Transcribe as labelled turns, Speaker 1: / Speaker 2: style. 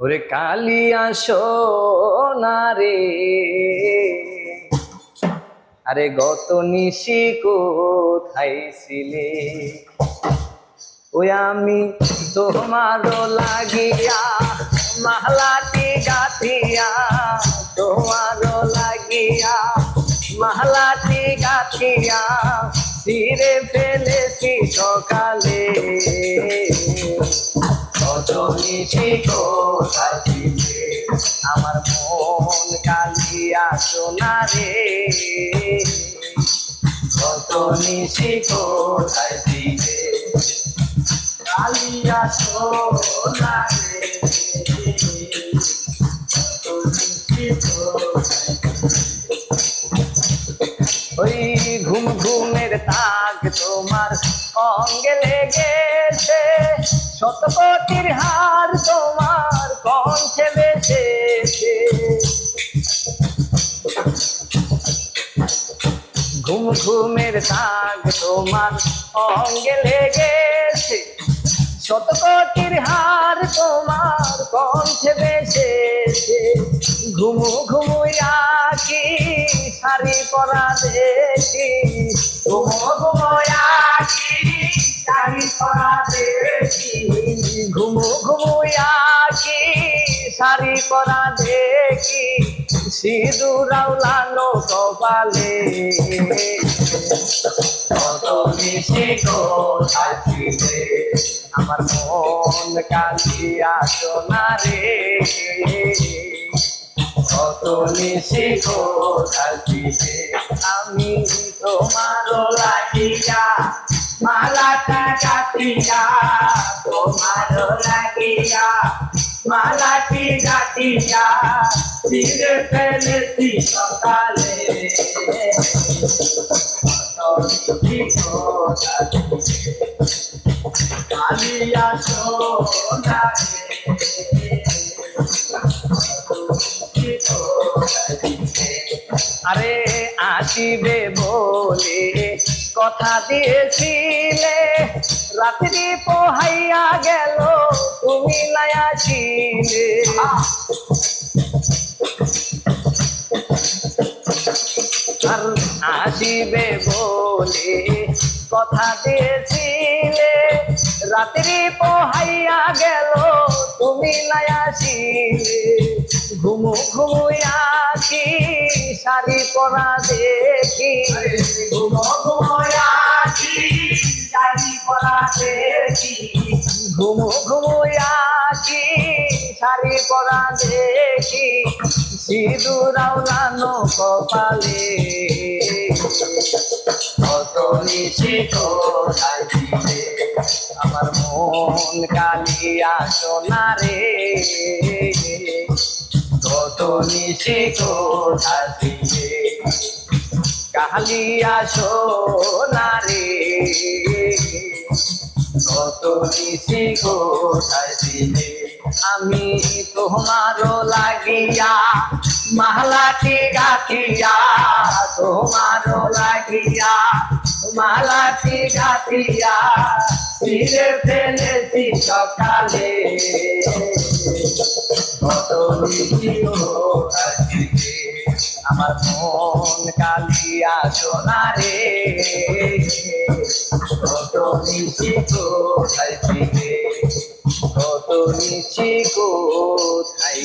Speaker 1: ওরে কালিয়া সোনা রে, আরে গত নিশি কোথায় ছিলে? ওই আমি তোমারও লাগিয়া মাহলাটি গাথিয়া, তোমারও লাগিয়া মাহলাটি গাথিয়া ছিঁড়ে ফেলেছি সকালে। কত নিশি কোথায় ছিলে? আমার মন কালিয়া সোনা রে, কত নিশি কোথায় ছিলে? কালিয়া সোনা রে, কত নিশি কোথায় ছিলে? ওই ঘুম ঘুমের তাক তোমার অঙ্গে লেগেছে, শত কোটির হার তোমার কণ্ঠে বেসেছে। ঘুম ঘুমের তাক তোমার অঙ্গে লেগেছে, শত কোটির হার তোমার কণ্ঠে বেসেছে। ঘুমু ঘুমুয়া কি শাড়ি পরা দেখি, ঘুমু ঘুমুয়া কি শাড়ি পরা দেখি, ঘুমু ঘুমুয়া কি শাড়ি পরা দেখি, সিঁদুর আওলানো কপালে। কত নিশি কোথায় ছিলে? আমার মন কালিয়া সোনা রে, কত নিশি কোথায় ছিলে? আমি তোমারও লাগিয়া মালাটা গাথিয়া, তোমারও লাগিয়া মালাটি গাথিয়া ছিঁড়ে ফেলেছি সকালে। কালিয়া সোনা রে, আরে আসিবে বলে কথা দিয়েছিলে, রাত্রি পোহাইয়া গেল তুমি নাই আসিলে। আর আসিবে বলে কথা দিয়েছিলে, রাত্রি পোহাইয়া গেল তুমি নাই আসিলে। ঘুমু ঘুমুয়া কি শাড়ি পরা দেখি, ঘুমু ঘুমুয়া কি শাড়ি পরা দেখি, ঘুমু ঘুমুয়া কি শাড়ি পরা দেখি, সিঁদুর আওলানো কপালে। কত নিশি কোথায় ছিলে? আমার মন কালিয়া সোনা রে, কত নিশি কোথায় ছিলে? কালিয়া সোনা রে, কত নিশি কোথায় ছিলে? আমি তোমারও লাগিয়া মাহলাটি গাথিয়া, তোমারও লাগিয়া মালাটি গাথিয়া ছিঁড়ে ফেলেছি সকালে। কত নিশি কোথায় ছিলে? আমার মন কালিয়া সোনা রে, কত নিশি কোথায় ছিলে? কত নিশি কোথায়